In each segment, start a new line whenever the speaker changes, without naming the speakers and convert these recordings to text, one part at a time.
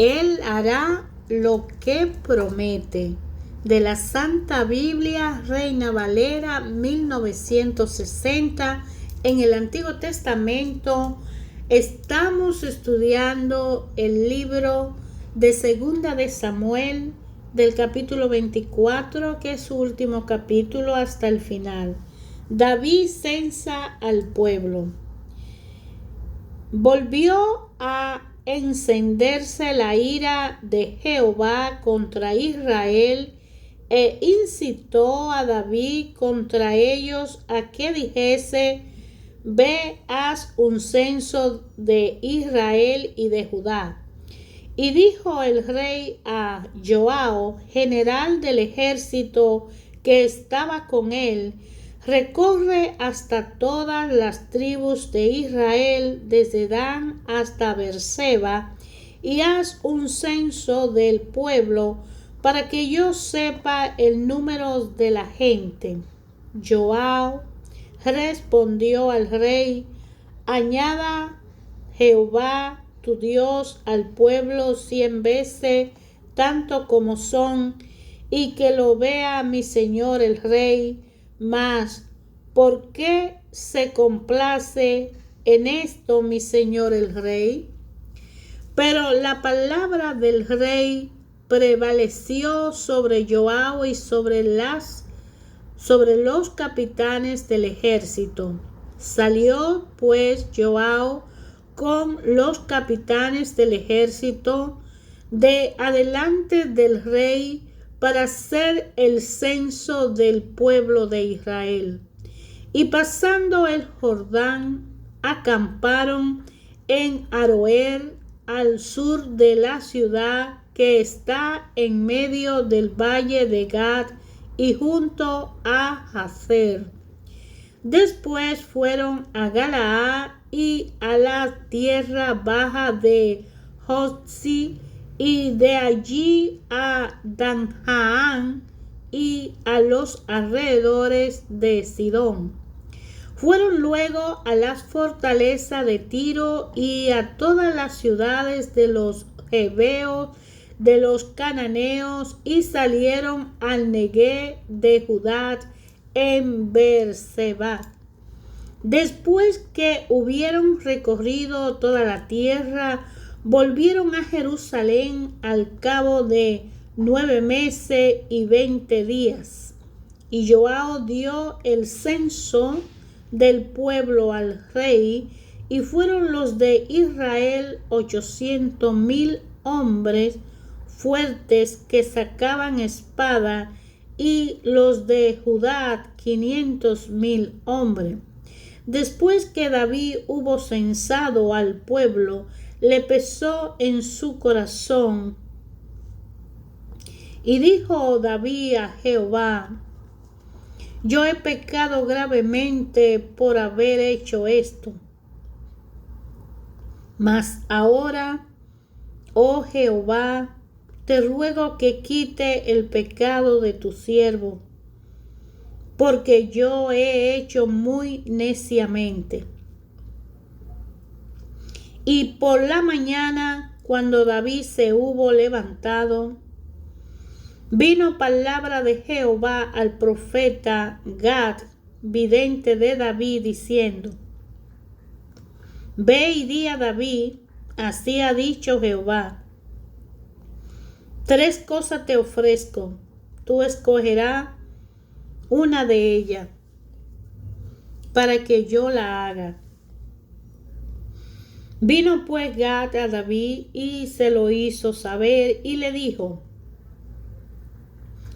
Él hará lo que promete. De la Santa Biblia, Reina Valera 1960. En el Antiguo Testamento estamos estudiando el libro de Segunda de Samuel, del capítulo 24, que es su último capítulo, hasta el final. David censa al pueblo. Volvió a encenderse la ira de Jehová contra Israel e incitó a David contra ellos a que dijese: Ve, haz un censo de Israel y de Judá. Y dijo el rey a Joab, general del ejército que estaba con él: recorre hasta todas las tribus de Israel, desde Dan hasta Beerseba, y haz un censo del pueblo, para que yo sepa el número de la gente. Joab respondió al rey: añada Jehová tu Dios al pueblo 100 veces tanto como son, y que lo vea mi señor el rey. Mas, ¿por qué se complace en esto mi señor el rey? Pero la palabra del rey prevaleció sobre Joab y sobre los capitanes del ejército. Salió pues Joab con los capitanes del ejército de adelante del rey para hacer el censo del pueblo de Israel. Y pasando el Jordán, acamparon en Aroer, al sur de la ciudad que está en medio del valle de Gad y junto a Jazer. Después fueron a Galaad y a la tierra baja de Jotzi, y de allí a Danjaán y a los alrededores de Sidón. Fueron luego a las fortalezas de Tiro y a todas las ciudades de los heveos, de los cananeos, y salieron al Negué de Judá en Beerseba. Después que hubieron recorrido toda la tierra, volvieron a Jerusalén al cabo de 9 meses y 20 días. Y Joab dio el censo del pueblo al rey, y fueron los de Israel 800,000 hombres fuertes que sacaban espada, y los de Judá 500,000 hombres. Después que David hubo censado al pueblo, le pesó en su corazón. Y dijo David a Jehová: yo he pecado gravemente por haber hecho esto. Mas ahora, oh Jehová, te ruego que quite el pecado de tu siervo, porque yo he hecho muy neciamente. Y por la mañana, cuando David se hubo levantado, vino palabra de Jehová al profeta Gad, vidente de David, diciendo: ve y di a David, así ha dicho Jehová: 3 cosas te ofrezco, tú escogerás una de ellas, para que yo la haga. Vino pues Gad a David y se lo hizo saber, y le dijo: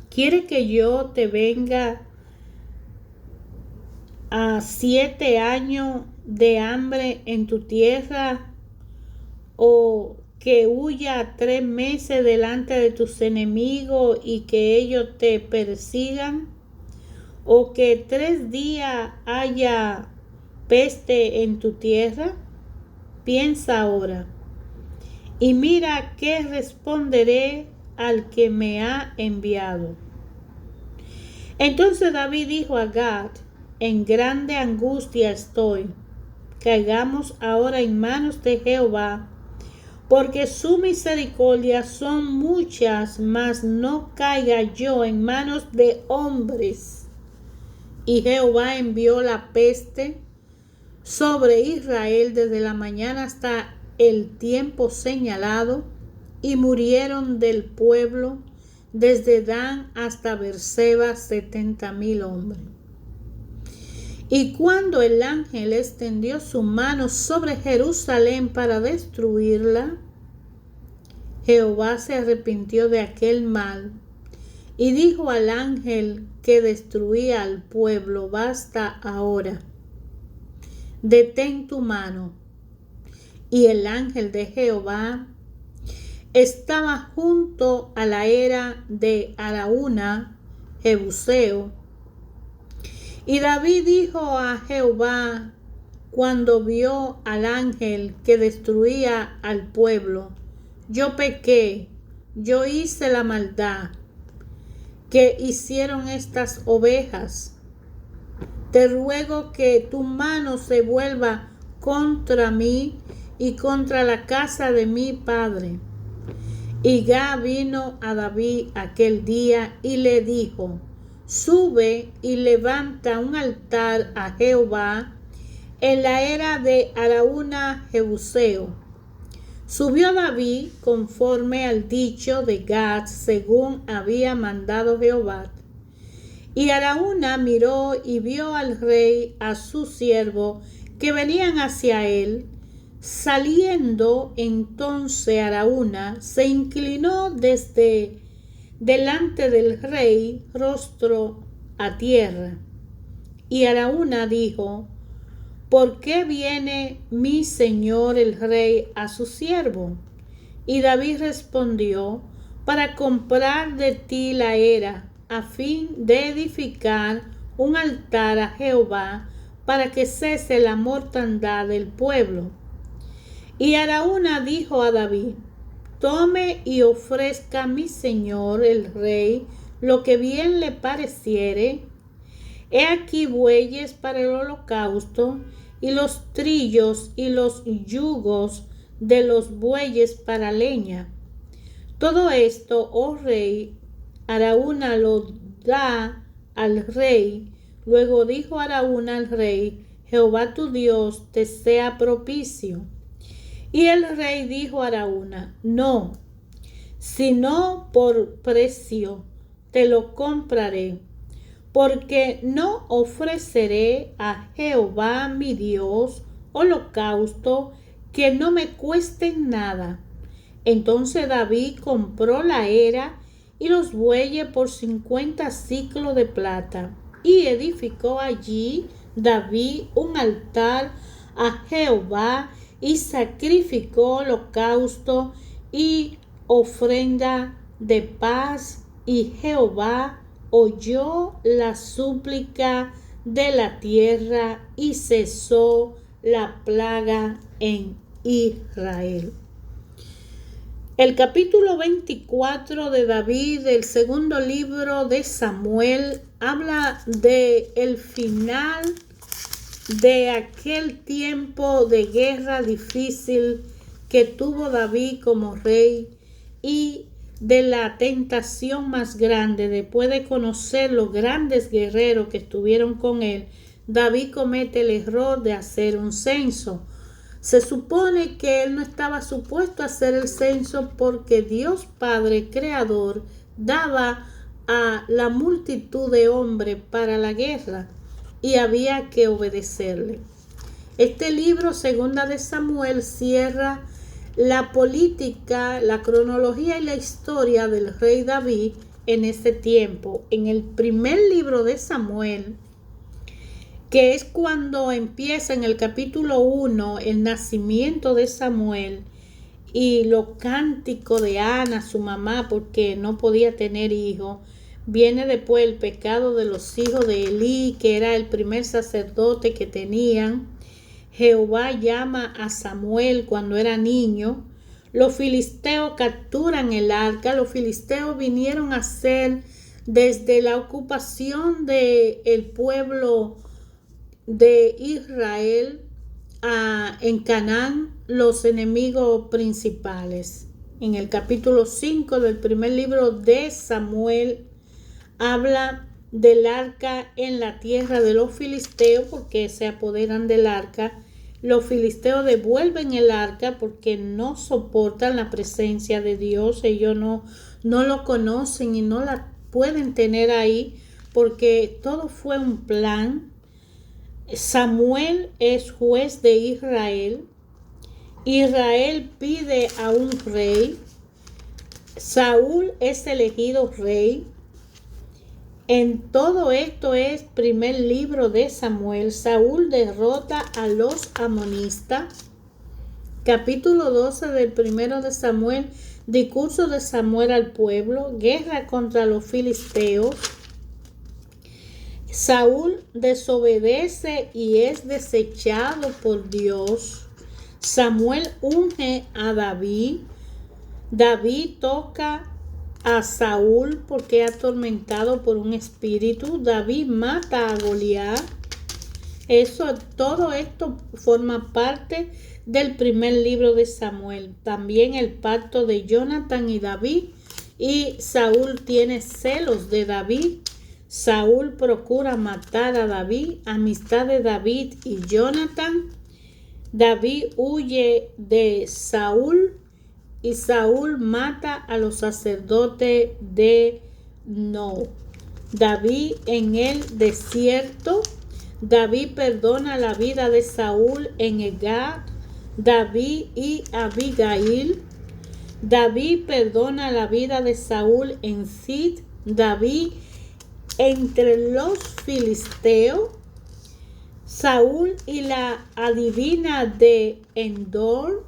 ¿quieres que yo te venga a 7 años de hambre en tu tierra, o que huya 3 meses delante de tus enemigos y que ellos te persigan, o que 3 días haya peste en tu tierra? Piensa ahora, y mira qué responderé al que me ha enviado. Entonces David dijo a Gad: en grande angustia estoy, caigamos ahora en manos de Jehová, porque su misericordia son muchas, mas no caiga yo en manos de hombres. Y Jehová envió la peste sobre Israel desde la mañana hasta el tiempo señalado, y murieron del pueblo desde Dan hasta Beerseba 70,000 hombres. Y cuando el ángel extendió su mano sobre Jerusalén para destruirla, Jehová se arrepintió de aquel mal y dijo al ángel que destruía al pueblo: basta ahora, detén tu mano. Y el ángel de Jehová estaba junto a la era de Araúna, Jebuseo. Y David dijo a Jehová cuando vio al ángel que destruía al pueblo: yo pequé, yo hice la maldad que hicieron estas ovejas. Te ruego que tu mano se vuelva contra mí y contra la casa de mi padre. Y Gad vino a David aquel día y le dijo: sube y levanta un altar a Jehová en la era de Araúna Jebuseo. Subió David conforme al dicho de Gad, según había mandado Jehová. Y Araúna miró y vio al rey, a su siervo, que venían hacia él. Saliendo entonces Araúna, se inclinó desde delante del rey, rostro a tierra. Y Araúna dijo: ¿por qué viene mi señor el rey a su siervo? Y David respondió: para comprar de ti la era, a fin de edificar un altar a Jehová, para que cese la mortandad del pueblo. Y Araúna dijo a David: tome y ofrezca a mi señor el rey lo que bien le pareciere. He aquí bueyes para el holocausto, y los trillos y los yugos de los bueyes para leña. Todo esto, oh rey, Araúna lo da al rey. Luego dijo Araúna al rey: Jehová tu Dios te sea propicio. Y el rey dijo a Araúna: no, sino por precio te lo compraré, porque no ofreceré a Jehová mi Dios holocausto que no me cueste nada. Entonces David compró la era y los bueyes por 50 siclos de plata, y edificó allí David un altar a Jehová, y sacrificó holocausto y ofrenda de paz, y Jehová oyó la súplica de la tierra y cesó la plaga en Israel. El capítulo 24 de David, del segundo libro de Samuel, habla de el final de aquel tiempo de guerra difícil que tuvo David como rey, y de la tentación más grande. Después de conocer los grandes guerreros que estuvieron con él, David comete el error de hacer un censo. Se supone que él no estaba supuesto a hacer el censo, porque Dios Padre Creador daba a la multitud de hombres para la guerra, y había que obedecerle. Este libro, Segunda de Samuel, cierra la política, la cronología y la historia del rey David en ese tiempo. En el primer libro de Samuel, que es cuando empieza en el capítulo 1 el nacimiento de Samuel y los cánticos de Ana, su mamá, porque no podía tener hijos. Viene después el pecado de los hijos de Elí, que era el primer sacerdote que tenían. Jehová llama a Samuel cuando era niño. Los filisteos capturan el arca. Los filisteos vinieron a ser, desde la ocupación del pueblo de Israel en Canaán los enemigos principales. En el capítulo 5 del primer libro de Samuel habla del arca en la tierra de los filisteos porque se apoderan del arca. Los filisteos devuelven el arca porque no soportan la presencia de Dios. Ellos no lo conocen y no la pueden tener ahí porque todo fue un plan. Samuel es juez de Israel. Israel pide a un rey. Saúl es elegido rey. En todo esto es primer libro de Samuel. Saúl derrota a los amonistas. Capítulo 12 del primero de Samuel. Discurso de Samuel al pueblo. Guerra contra los filisteos. Saúl desobedece y es desechado por Dios. Samuel unge a David. David toca a Saúl porque es atormentado por un espíritu. David mata a Goliat. Todo esto forma parte del primer libro de Samuel. También el pacto de Jonathan y David. Y Saúl tiene celos de David. Saúl procura matar a David. Amistad de David y Jonathan. David huye de Saúl. Y Saúl mata a los sacerdotes de No. David en el desierto. David perdona la vida de Saúl en Egad. David y Abigail. David perdona la vida de Saúl en Zid. David entre los filisteos. Saúl y la adivina de Endor.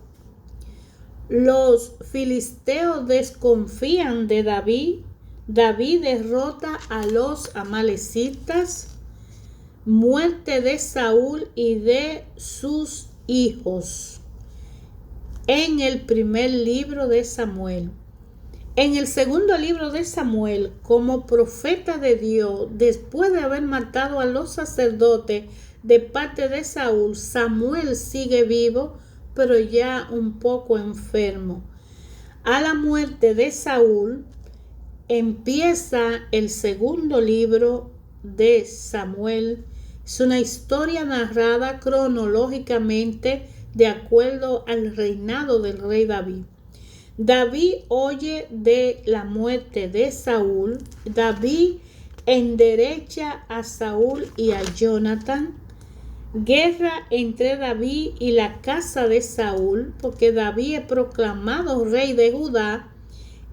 Los filisteos desconfían de David. David derrota a los amalecitas. Muerte de Saúl y de sus hijos. En el primer libro de Samuel. En el segundo libro de Samuel, como profeta de Dios, después de haber matado a los sacerdotes de parte de Saúl, Samuel sigue vivo, pero ya un poco enfermo. A la muerte de Saúl empieza el segundo libro de Samuel. Es una historia narrada cronológicamente de acuerdo al reinado del rey David. David oye de la muerte de Saúl. David enderecha a Saúl y a Jonathan. Guerra entre David y la casa de Saúl, porque David es proclamado rey de Judá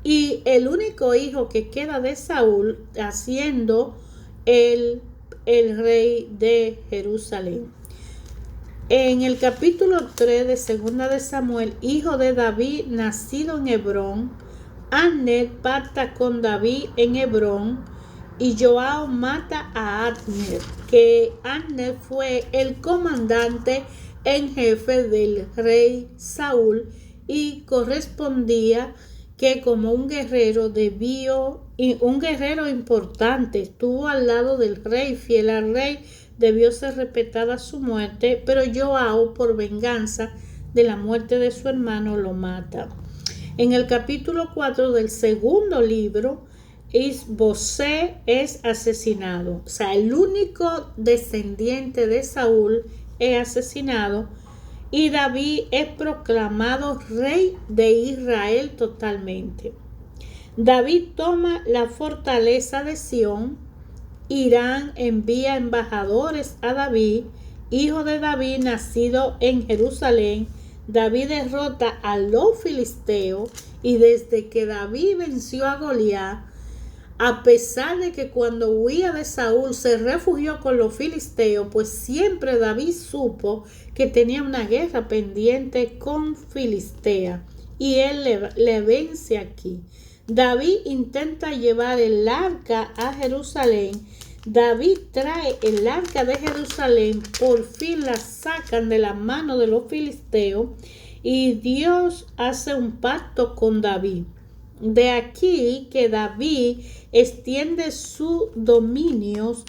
y el único hijo que queda de Saúl haciendo el rey de Jerusalén. En el capítulo 3 de segunda de Samuel, hijo de David, nacido en Hebrón, Abner pacta con David en Hebrón y Joab mata a Abner, que Abner fue el comandante en jefe del rey Saúl y correspondía que como un guerrero un guerrero importante, estuvo al lado del rey, fiel al rey, debió ser respetada su muerte, pero Joab, por venganza de la muerte de su hermano, lo mata. En el capítulo 4 del segundo libro, Isbosé es asesinado. O sea, el único descendiente de Saúl es asesinado y David es proclamado rey de Israel totalmente. David toma la fortaleza de Sión. Irán envía embajadores a David, hijo de David, nacido en Jerusalén. David derrota a los filisteos y desde que David venció a Goliat, a pesar de que cuando huía de Saúl se refugió con los filisteos, pues siempre David supo que tenía una guerra pendiente con Filistea y él le vence aquí. David intenta llevar el arca a Jerusalén. David trae el arca de Jerusalén, por fin la sacan de la mano de los filisteos y Dios hace un pacto con David. De aquí que David extiende sus dominios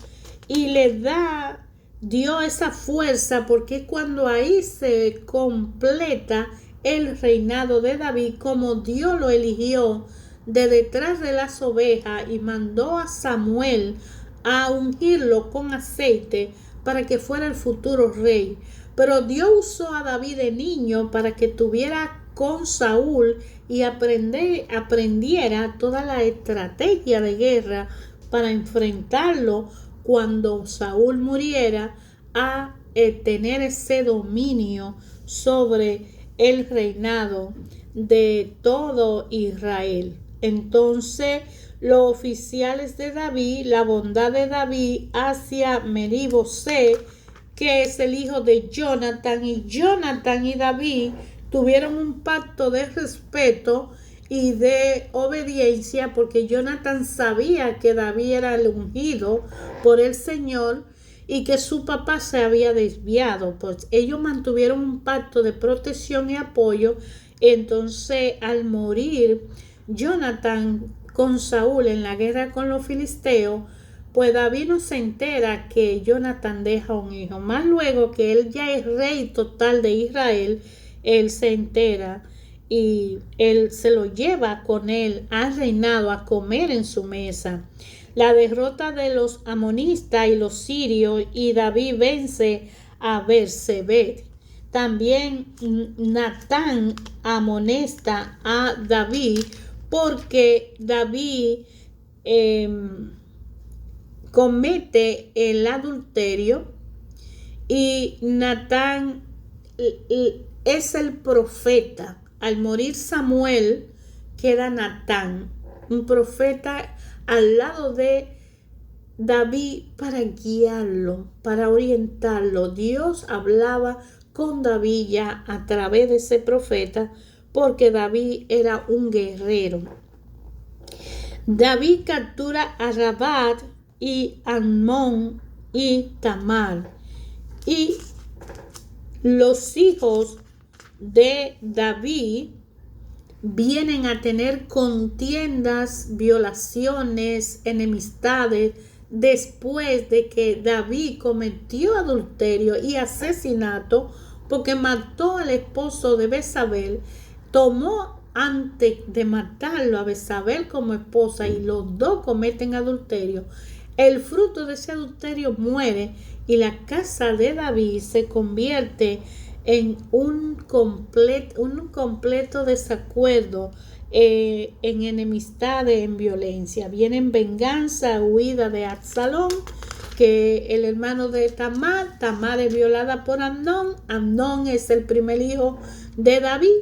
y le da dio esa fuerza, porque es cuando ahí se completa el reinado de David, como Dios lo eligió de detrás de las ovejas y mandó a Samuel a ungirlo con aceite para que fuera el futuro rey. Pero Dios usó a David de niño para que tuviera con Saúl y aprendiera toda la estrategia de guerra para enfrentarlo cuando Saúl muriera, a tener ese dominio sobre el reinado de todo Israel. Entonces, los oficiales de David, la bondad de David hacia Meribosé, que es el hijo de Jonathan, y Jonathan y David tuvieron un pacto de respeto y de obediencia, porque Jonathan sabía que David era el ungido por el Señor y que su papá se había desviado. Pues ellos mantuvieron un pacto de protección y apoyo. Entonces, al morir Jonathan con Saúl en la guerra con los filisteos, pues David no se entera que Jonathan deja un hijo. Más luego que él ya es rey total de Israel, él se entera y él se lo lleva con él al reinado a comer en su mesa. La derrota de los amonistas y los sirios, y David vence a Bersebet. También Natán amonesta a David porque David comete el adulterio, y Natán es el profeta. Al morir Samuel, queda Natán, un profeta al lado de David para guiarlo, para orientarlo. Dios hablaba con David ya a través de ese profeta, porque David era un guerrero. David captura a Rabat y Amón y Tamar, y los hijos de David vienen a tener contiendas, violaciones, enemistades, después de que David cometió adulterio y asesinato, porque mató al esposo de Betsabé, tomó antes de matarlo a Betsabé como esposa, y los dos cometen adulterio. El fruto de ese adulterio muere, y la casa de David se convierte en un completo desacuerdo, en enemistad, en violencia. Vienen venganza, huida de Absalón, que el hermano de Tamar. Tamar es violada por Amnón. Amnón es el primer hijo de David,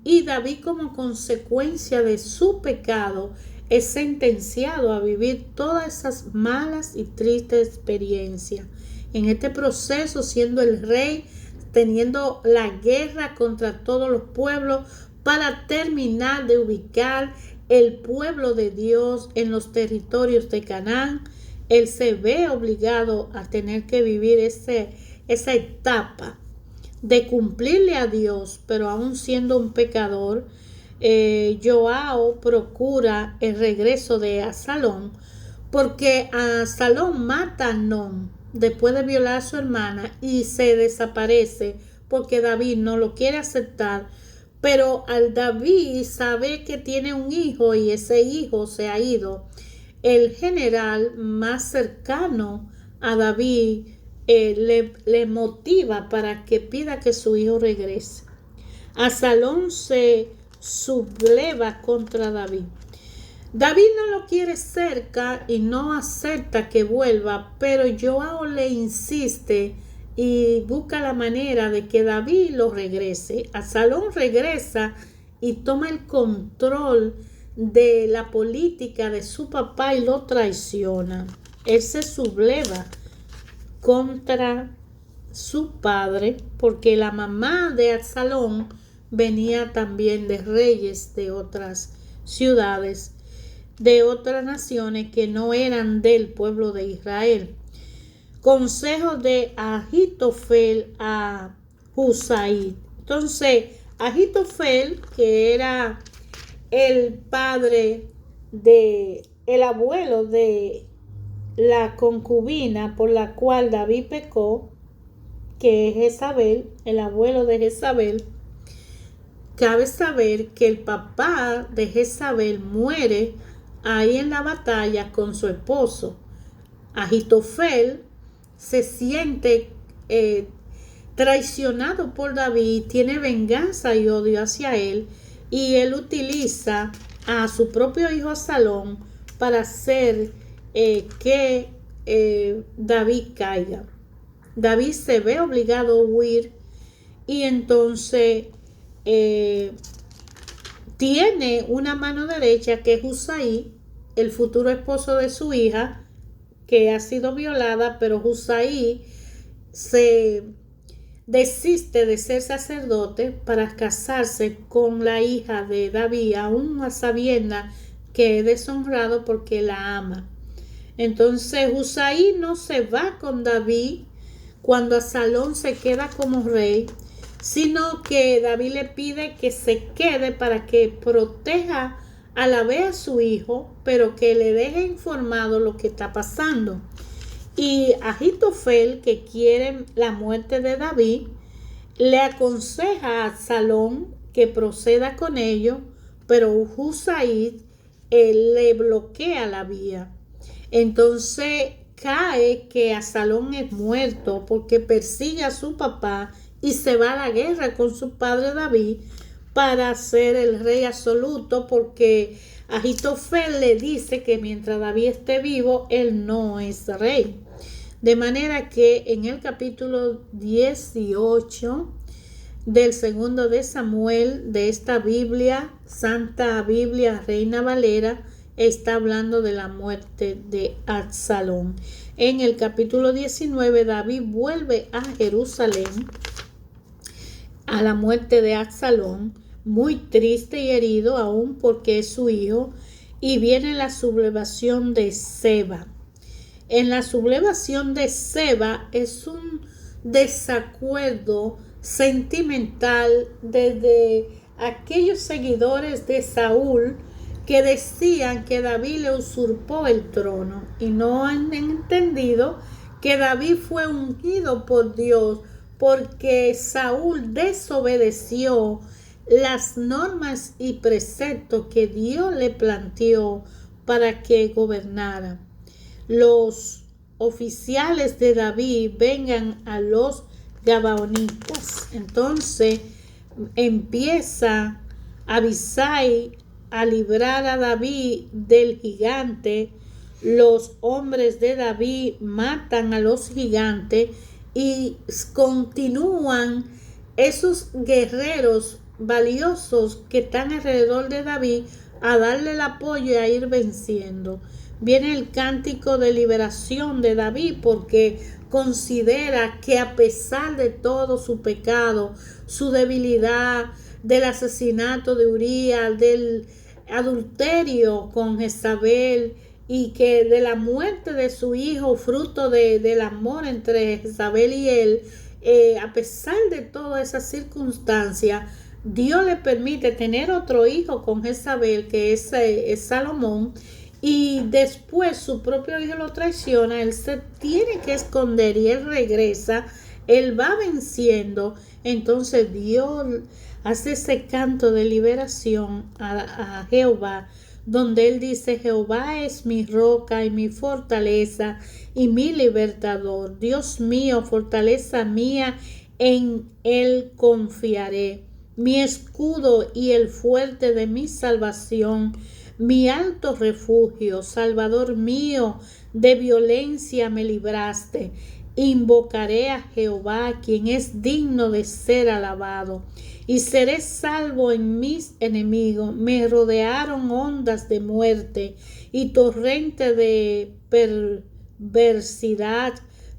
y David, como consecuencia de su pecado, es sentenciado a vivir todas esas malas y tristes experiencias. En este proceso, siendo el rey, teniendo la guerra contra todos los pueblos para terminar de ubicar el pueblo de Dios en los territorios de Canaán, él se ve obligado a tener que vivir esa etapa de cumplirle a Dios, pero aún siendo un pecador. Joao procura el regreso de Absalón, porque Absalón mata a Amnón después de violar a su hermana y se desaparece porque David no lo quiere aceptar. Pero al David sabe que tiene un hijo y ese hijo se ha ido, el general más cercano a David le motiva para que pida que su hijo regrese. Absalón se subleva contra David. David no lo quiere cerca y no acepta que vuelva, pero Joao le insiste y busca la manera de que David lo regrese. Absalón regresa y toma el control de la política de su papá y lo traiciona. Él se subleva contra su padre, porque la mamá de Absalón venía también de reyes de otras ciudades, de otras naciones que no eran del pueblo de Israel. Consejo de Ahitofel a Husai. Entonces, Ahitofel, que era el padre el abuelo de la concubina por la cual David pecó, que es Jezabel, el abuelo de Jezabel. Cabe saber que el papá de Jezabel muere ahí en la batalla con su esposo. Ahitofel se siente traicionado por David, tiene venganza y odio hacia él, y él utiliza a su propio hijo Absalón para hacer que David caiga. David se ve obligado a huir y entonces tiene una mano derecha que es Husaí, el futuro esposo de su hija, que ha sido violada, pero Husaí se desiste de ser sacerdote para casarse con la hija de David, aún a sabiendas que es deshonrado porque la ama. Entonces Husaí no se va con David cuando Absalón se queda como rey, sino que David le pide que se quede para que proteja a la vez a su hijo, pero que le deje informado lo que está pasando. Y Ahitofel, que quiere la muerte de David, le aconseja a Absalón que proceda con ello, pero Husaí le bloquea la vía. Entonces cae que Absalón es muerto porque persigue a su papá y se va a la guerra con su padre David para ser el rey absoluto, porque Ahitofel le dice que mientras David esté vivo, él no es rey. De manera que en el capítulo 18 del segundo de Samuel, de esta Biblia, Santa Biblia Reina Valera, está hablando de la muerte de Absalón. En el capítulo 19, David vuelve a Jerusalén a la muerte de Absalón, muy triste y herido aún porque es su hijo, y viene la sublevación de Seba. En la sublevación de Seba es un desacuerdo sentimental desde aquellos seguidores de Saúl que decían que David le usurpó el trono y no han entendido que David fue ungido por Dios porque Saúl desobedeció las normas y preceptos que Dios le planteó para que gobernara. Los oficiales de David vengan a los gabaonitas. Entonces empieza Abisai a librar a David del gigante. Los hombres de David matan a los gigantes y continúan esos guerreros valiosos que están alrededor de David a darle el apoyo y a ir venciendo. Viene el cántico de liberación de David porque considera que a pesar de todo su pecado, su debilidad, del asesinato de Urías, del adulterio con Jezabel y que de la muerte de su hijo, fruto del amor entre Jezabel y él, a pesar de todas esas circunstancias, Dios le permite tener otro hijo con Jezabel, que es Salomón, y después su propio hijo lo traiciona, él se tiene que esconder y él regresa, él va venciendo. Entonces Dios hace ese canto de liberación a Jehová, donde él dice: Jehová es mi roca y mi fortaleza y mi libertador, Dios mío, fortaleza mía, en él confiaré, mi escudo y el fuerte de mi salvación, mi alto refugio, Salvador mío, de violencia me libraste. Invocaré a Jehová, quien es digno de ser alabado, y seré salvo en mis enemigos. Me rodearon ondas de muerte y torrente de perversidad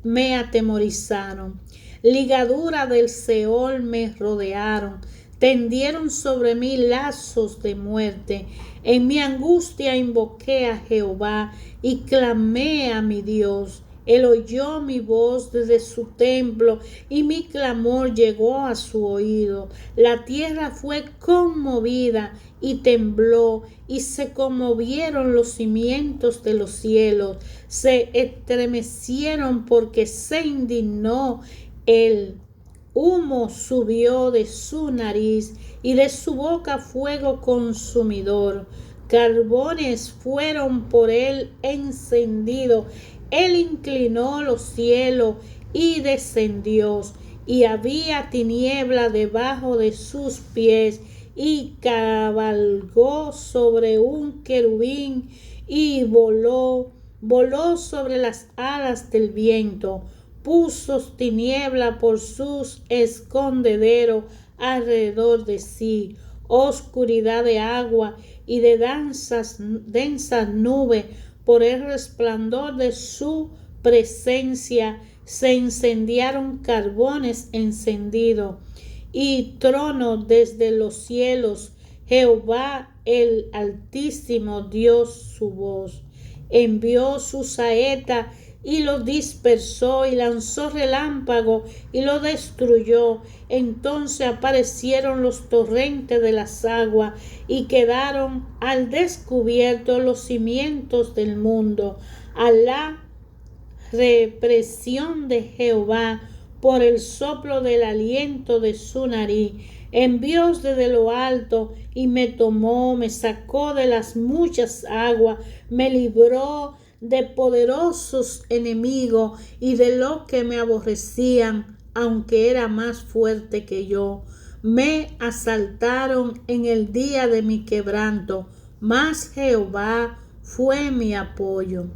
me atemorizaron. Ligadura del Seol me rodearon, tendieron sobre mí lazos de muerte. En mi angustia invoqué a Jehová y clamé a mi Dios. Él oyó mi voz desde su templo y mi clamor llegó a su oído. La tierra fue conmovida y tembló y se conmovieron los cimientos de los cielos. Se estremecieron porque se indignó El humo subió de su nariz y de su boca fuego consumidor. Carbones fueron por él encendidos. Él inclinó los cielos y descendió, y había tiniebla debajo de sus pies, y cabalgó sobre un querubín y voló sobre las alas del viento. Puso tiniebla por sus escondederos alrededor de sí, oscuridad de agua y de densas nubes. Por el resplandor de su presencia se incendiaron carbones encendidos y trono desde los cielos. Jehová el Altísimo dio su voz, envió su saeta y lo dispersó, y lanzó relámpago y lo destruyó. Entonces aparecieron los torrentes de las aguas y quedaron al descubierto los cimientos del mundo. A la represión de Jehová, por el soplo del aliento de su nariz, envió desde lo alto y me tomó, me sacó de las muchas aguas, me libró de poderosos enemigos y de los que me aborrecían, aunque era más fuerte que yo. Me asaltaron en el día de mi quebranto, mas Jehová fue mi apoyo.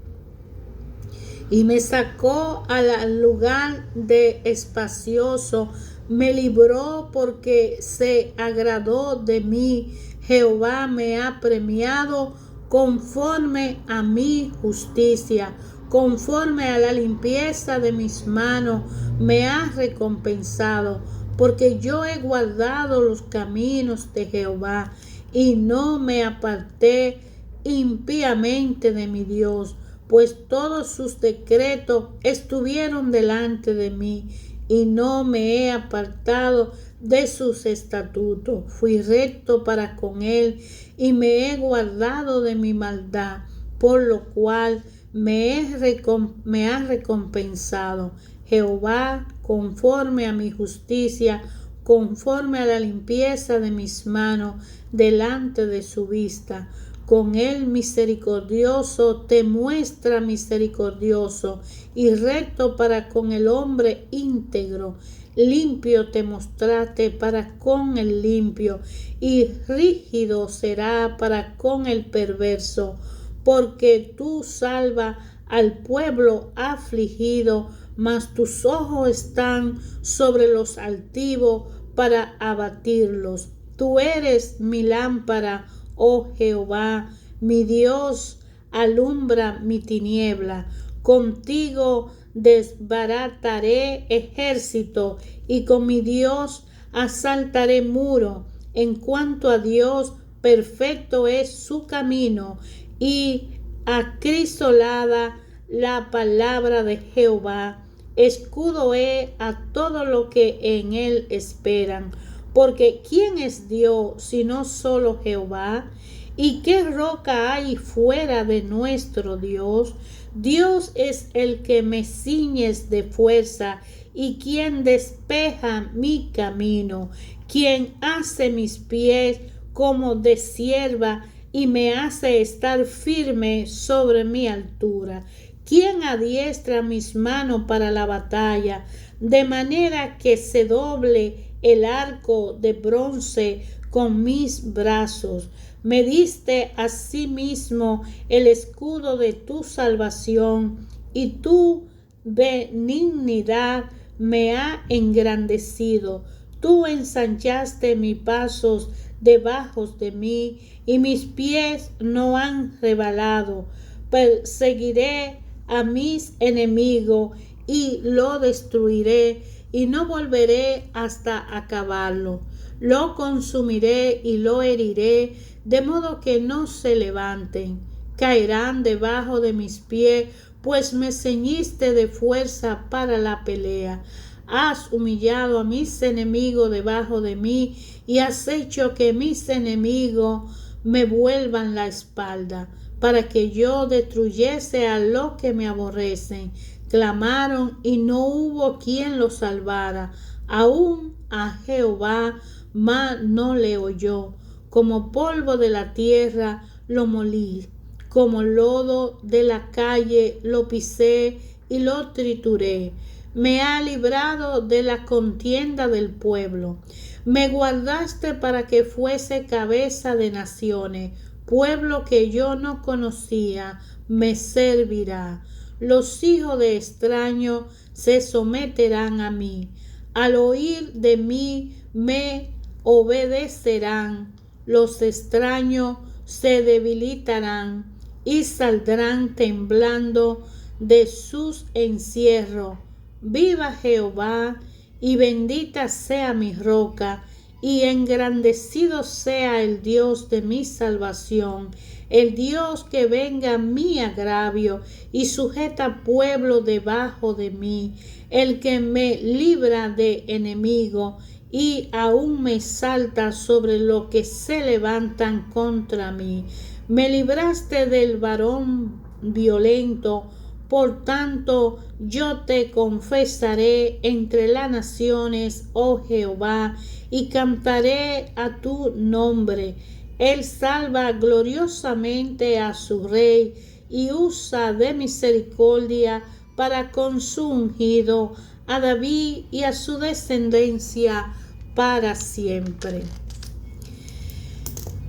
Y me sacó al lugar de espacioso, me libró porque se agradó de mí. Jehová me ha premiado conforme a mi justicia, conforme a la limpieza de mis manos, me ha recompensado, porque yo he guardado los caminos de Jehová y no me aparté impíamente de mi Dios, pues todos sus decretos estuvieron delante de mí y no me he apartado de sus estatutos. Fui recto para con él y me he guardado de mi maldad, por lo cual me ha recompensado Jehová conforme a mi justicia, conforme a la limpieza de mis manos delante de su vista. Con él misericordioso te muestra misericordioso y recto para con el hombre íntegro. Limpio te mostraste para con el limpio y rígido será para con el perverso, porque tú salvas al pueblo afligido, mas tus ojos están sobre los altivos para abatirlos. Tú eres mi lámpara, oh Jehová, mi Dios, alumbra mi tiniebla. Contigo desbarataré ejército y con mi Dios asaltaré muro. En cuanto a Dios, perfecto es su camino y acrisolada la palabra de Jehová. Escudo es a todo lo que en él esperan. Porque ¿quién es Dios sino solo Jehová? ¿Y qué roca hay fuera de nuestro Dios? Dios es el que me ciñes de fuerza y quien despeja mi camino, quien hace mis pies como de cierva y me hace estar firme sobre mi altura. Quien adiestra mis manos para la batalla, de manera que se doble el arco de bronce con mis brazos. Me diste asimismo el escudo de tu salvación, y tu benignidad me ha engrandecido. Tú ensanchaste mis pasos debajo de mí, y mis pies no han rebalado. Perseguiré a mis enemigos y lo destruiré, y no volveré hasta acabarlo. Lo consumiré y lo heriré, de modo que no se levanten. Caerán debajo de mis pies, pues me ceñiste de fuerza para la pelea. Has humillado a mis enemigos debajo de mí, y has hecho que mis enemigos me vuelvan la espalda, para que yo destruyese a los que me aborrecen. clamaron y no hubo quien los salvara. Aún a Jehová, mas no le oyó. Como polvo de la tierra lo molí, como lodo de la calle lo pisé y lo trituré. Me ha librado de la contienda del pueblo. Me guardaste para que fuese cabeza de naciones. Pueblo que yo no conocía, me servirá. Los hijos de extraños se someterán a mí. Al oír de mí me obedecerán. Los extraños se debilitarán y saldrán temblando de sus encierros. Viva Jehová, y bendita sea mi roca, y engrandecido sea el Dios de mi salvación, el Dios que venga mi agravio y sujeta pueblo debajo de mí, el que me libra de enemigo y aún me salta sobre lo que se levantan contra mí. Me libraste del varón violento. Por tanto, yo te confesaré entre las naciones, oh Jehová, y cantaré a tu nombre. Él salva gloriosamente a su rey y usa de misericordia para con su ungido, a David y a su descendencia para siempre.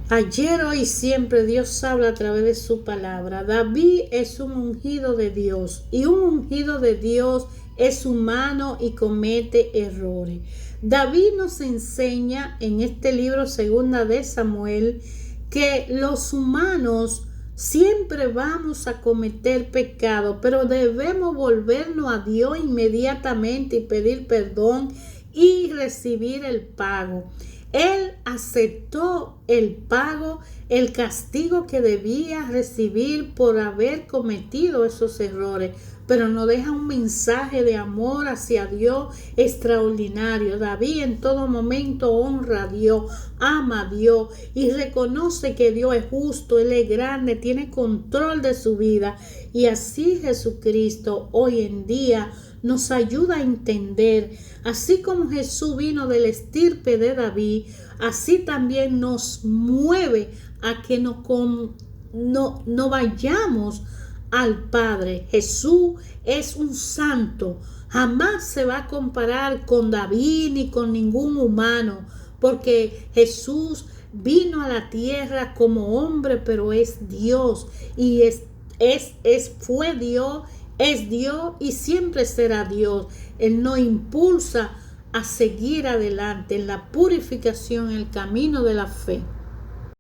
Ayer, hoy y siempre Dios habla a través de su palabra. David es un ungido de Dios y un ungido de Dios es humano y comete errores. David nos enseña en este libro segunda de Samuel que los humanos siempre vamos a cometer pecado, pero debemos volvernos a Dios inmediatamente y pedir perdón y recibir el pago. Él aceptó el pago, el castigo que debía recibir por haber cometido esos errores, pero nos deja un mensaje de amor hacia Dios extraordinario. David en todo momento honra a Dios, ama a Dios y reconoce que Dios es justo, Él es grande, tiene control de su vida. Y así Jesucristo hoy en día nos ayuda a entender, así como Jesús vino del estirpe de David, así también nos mueve a que no vayamos al Padre. Jesús es un santo, jamás se va a comparar con David ni con ningún humano, porque Jesús vino a la tierra como hombre, pero es Dios y fue Dios, es Dios y siempre será Dios. Él nos impulsa a seguir adelante en la purificación, en el camino de la fe.